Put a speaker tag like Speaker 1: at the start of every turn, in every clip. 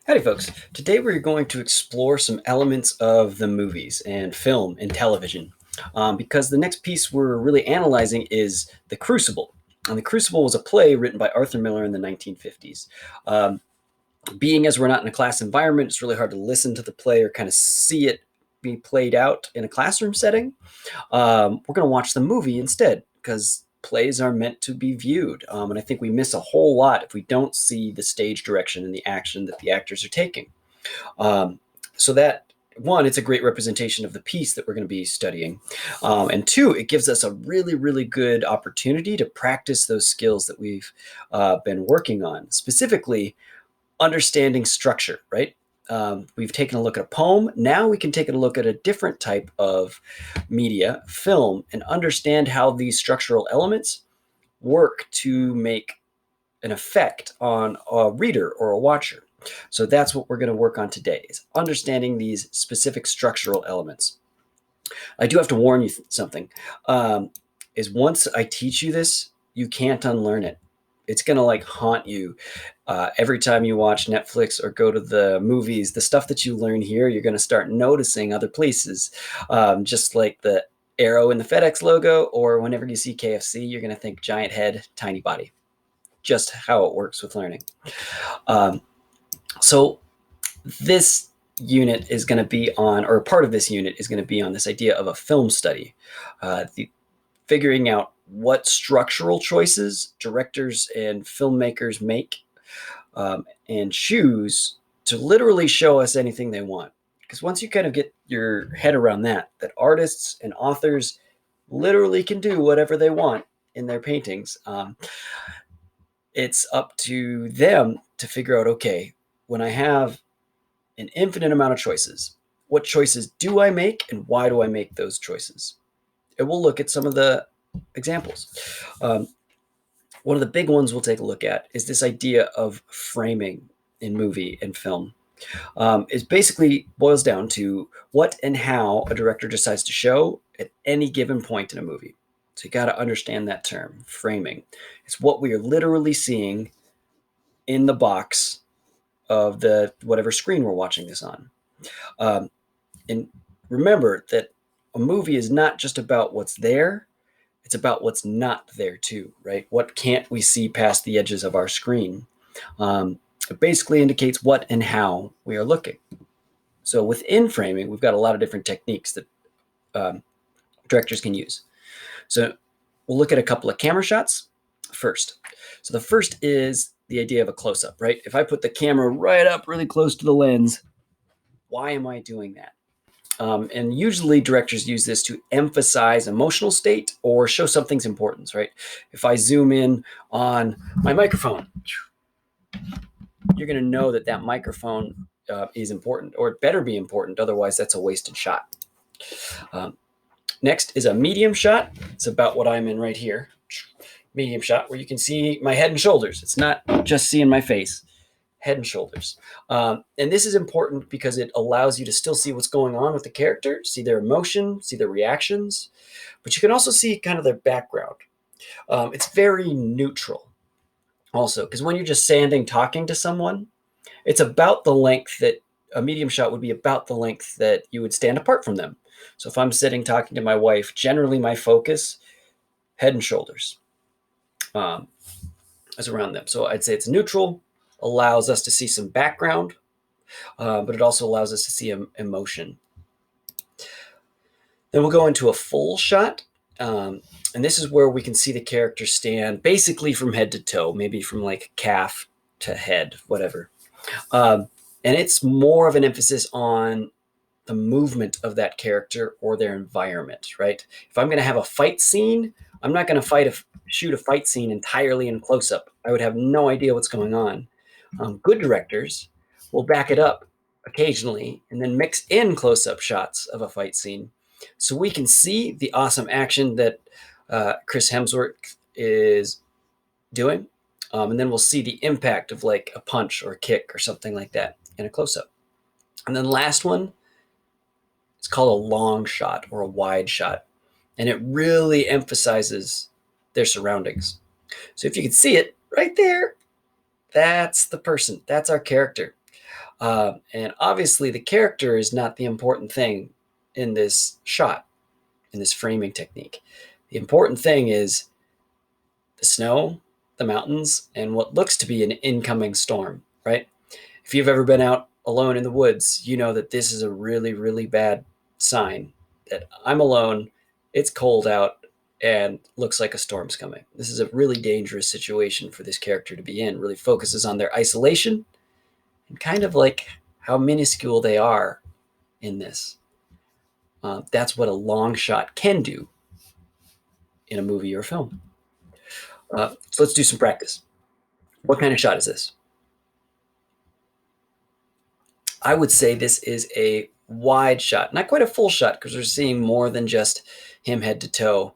Speaker 1: Howdy, folks. Today we're going to explore some elements of the movies and film and television because the next piece we're really analyzing is The Crucible. And The Crucible was a play written by Arthur Miller in the 1950s. Um, Being as we're not in a class environment, it's really hard to listen to the play or kind of see it being played out in a classroom setting. We're going to watch the movie instead because plays are meant to be viewed. And I think we miss a whole lot if we don't see the stage direction and the action that the actors are taking. Um, so that one, it's a great representation of the piece that we're going to be studying. And two, it gives us a really, really good opportunity to practice those skills that we've been working on, specifically understanding structure, right? We've taken a look at a poem. Now we can take a look at a different type of media, film, and understand how these structural elements work to make an effect on a reader or a watcher. So that's what we're going to work on today, is understanding these specific structural elements. I do have to warn you something, is once I teach you this, you can't unlearn it. It's going to like haunt you. Every time you watch Netflix or go to the movies, the stuff that you learn here, you're going to start noticing other places. Just like the arrow in the FedEx logo, or whenever you see KFC, you're going to think giant head, tiny body. Just how it works with learning. Um, so this unit is going to be on, or part of this unit is going to be on this idea of a film study, figuring out what structural choices directors and filmmakers make and choose to literally show us anything they want. Because once you kind of get your head around that artists and authors literally can do whatever they want in their paintings, it's up to them to figure out, okay, when I have an infinite amount of choices, what choices do I make and why do I make those choices? And we'll look at some of the examples. One of the big ones we'll take a look at is this idea of framing in movie and film. It basically boils down to what and how a director decides to show at any given point in a movie. So you got to understand that term, framing. It's what we are literally seeing in the box of the whatever screen we're watching this on. And remember that a movie is not just about what's there, it's about what's not there too, right? What can't we see past the edges of our screen? It basically indicates what and how we are looking. So within framing, we've got a lot of different techniques that directors can use. So we'll look at a couple of camera shots first. So the first is the idea of a close-up, right? If I put the camera right up really close to the lens, why am I doing that? And usually directors use this to emphasize emotional state or show something's importance, right? If I zoom in on my microphone, you're going to know that that microphone is important, or it better be important. Otherwise, that's a wasted shot. Next is a medium shot. It's about what I'm in right here. Medium shot where you can see my head and shoulders. It's not just seeing my face. Head and shoulders. And this is important because it allows you to still see what's going on with the character, see their emotion, see their reactions, but you can also see kind of their background. It's very neutral also, because when you're just standing talking to someone, it's about the length that a medium shot would be, about the length that you would stand apart from them. So if I'm sitting talking to my wife, generally my focus, head and shoulders, is around them. So I'd say it's neutral, allows us to see some background, but it also allows us to see emotion. Then we'll go into a full shot. And this is where we can see the character stand basically from head to toe, maybe from like calf to head, whatever. And it's more of an emphasis on the movement of that character or their environment, right? If I'm going to have a fight scene, I'm not going to shoot a fight scene entirely in close-up. I would have no idea what's going on. Good directors will back it up occasionally and then mix in close-up shots of a fight scene so we can see the awesome action that Chris Hemsworth is doing. And then we'll see the impact of like a punch or a kick or something like that in a close-up. And then last one, it's called a long shot or a wide shot. And it really emphasizes their surroundings. So if you can see it right there, that's the person. That's our character. And obviously, the character is not the important thing in this shot, in this framing technique. The important thing is the snow, the mountains, and what looks to be an incoming storm, right? If you've ever been out alone in the woods, you know that this is a really, really bad sign that I'm alone, it's cold out, and looks like a storm's coming. This is a really dangerous situation for this character to be in. Really focuses on their isolation and kind of like how minuscule they are in this. That's what a long shot can do in a movie or a film. So let's do some practice. What kind of shot is this? I would say this is a wide shot, not quite a full shot because we're seeing more than just him head to toe.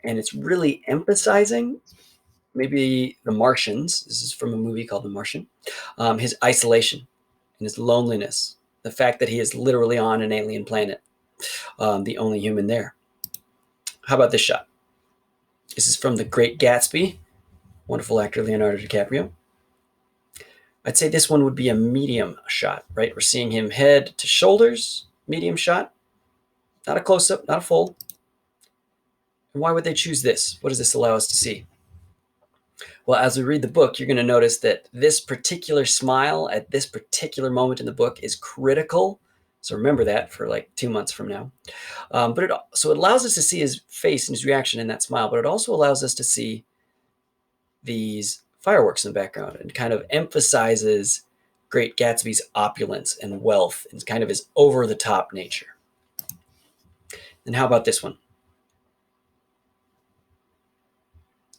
Speaker 1: And it's really emphasizing maybe the Martians. This is from a movie called The Martian. His isolation and his loneliness, the fact that he is literally on an alien planet, the only human there. How about this shot? This is from The Great Gatsby, wonderful actor Leonardo DiCaprio. I'd say this one would be a medium shot, right? We're seeing him head to shoulders, medium shot, not a close-up, not a full. And why would they choose this? What does this allow us to see? Well, as we read the book, you're going to notice that this particular smile at this particular moment in the book is critical. So remember that for like 2 months from now. So it allows us to see his face and his reaction in that smile, but it also allows us to see these fireworks in the background and kind of emphasizes Great Gatsby's opulence and wealth and kind of his over-the-top nature. And how about this one?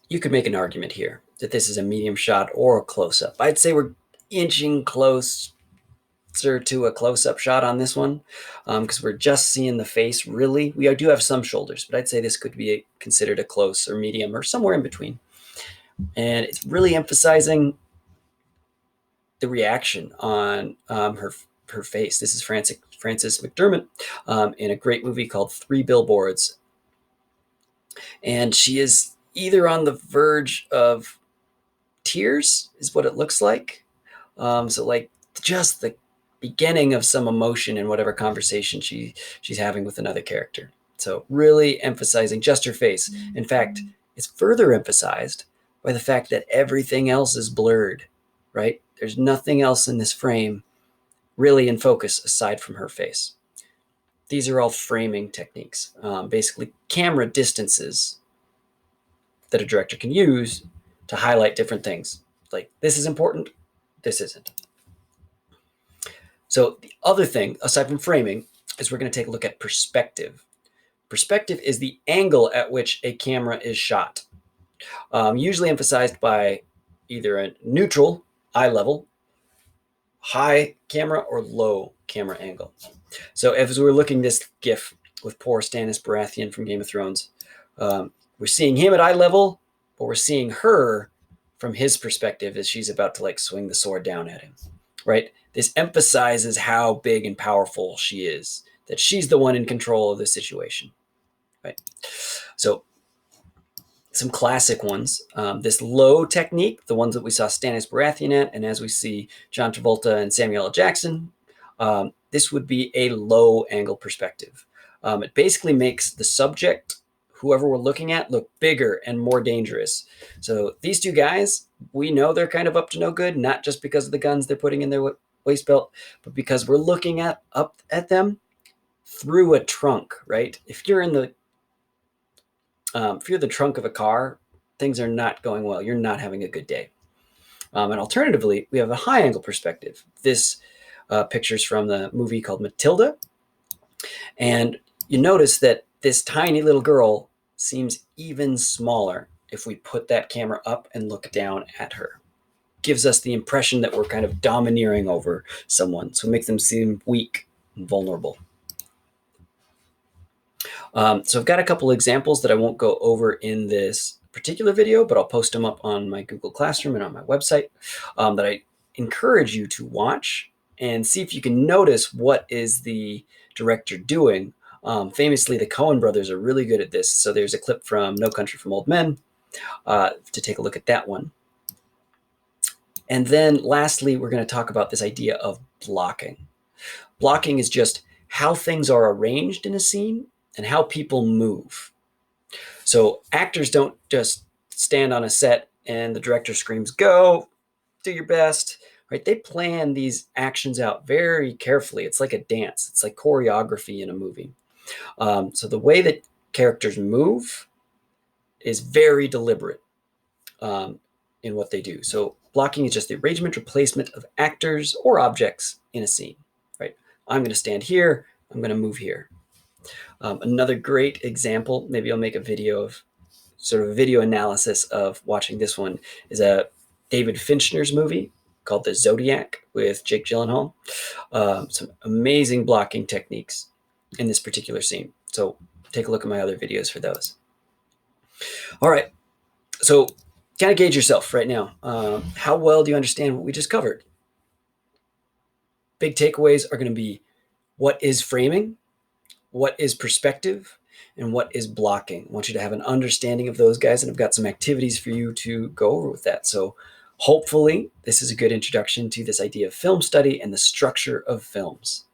Speaker 1: You could make an argument here that this is a medium shot or a close-up. I'd say we're inching closer to a close-up shot on this one because we're just seeing the face, really. We do have some shoulders, but I'd say this could be considered a close or medium or somewhere in between. And it's really emphasizing the reaction on her face. This is Frances McDermott in a great movie called 3 Billboards. And she is either on the verge of tears, is what it looks like. So like just the beginning of some emotion in whatever conversation she's having with another character. So really emphasizing just her face. In fact, it's further emphasized by the fact that everything else is blurred, right? There's nothing else in this frame really in focus aside from her face. These are all framing techniques, basically camera distances that a director can use to highlight different things. Like this is important, this isn't. So the other thing, aside from framing, is we're going to take a look at perspective. Perspective is the angle at which a camera is shot, usually emphasized by either a neutral eye level, high camera, or low camera angle. So as we're looking this GIF with poor Stannis Baratheon from Game of Thrones, we're seeing him at eye level, but we're seeing her from his perspective as she's about to like swing the sword down at him, right? This emphasizes how big and powerful she is, that she's the one in control of the situation, right? So some classic ones, this low technique, the ones that we saw Stannis Baratheon at, and as we see John Travolta and Samuel L. Jackson, this would be a low angle perspective. It basically makes the subject, whoever we're looking at, look bigger and more dangerous. So these two guys, we know they're kind of up to no good, not just because of the guns they're putting in their waist belt, but because we're looking up at them through a trunk, right? If you're the trunk of a car, things are not going well. You're not having a good day. And alternatively, we have a high angle perspective. This picture's from the movie called Matilda. And you notice that this tiny little girl seems even smaller if we put that camera up and look down at her. Gives us the impression that we're kind of domineering over someone. So it makes them seem weak and vulnerable. So I've got a couple examples that I won't go over in this particular video, but I'll post them up on my Google Classroom and on my website that I encourage you to watch and see if you can notice what is the director doing. Famously, the Coen brothers are really good at this. So there's a clip from No Country for Old Men to take a look at that one. And then lastly, we're going to talk about this idea of blocking. Blocking is just how things are arranged in a scene and how people move. So actors don't just stand on a set and the director screams, "Go, do your best." Right? They plan these actions out very carefully. It's like a dance. It's like choreography in a movie. So the way that characters move is very deliberate um, in what they do. So blocking is just the arrangement or placement of actors or objects in a scene. Right? I'm going to stand here. I'm going to move here. Another great example, maybe I'll make a video of sort of a video analysis of watching this one, is a David Fincher's movie called The Zodiac with Jake Gyllenhaal. Some amazing blocking techniques in this particular scene. So take a look at my other videos for those. All right. So kind of gauge yourself right now. How well do you understand what we just covered? Big takeaways are going to be what is framing, what is perspective, and what is blocking. I want you to have an understanding of those guys, and I've got some activities for you to go over with that. So hopefully this is a good introduction to this idea of film study and the structure of films.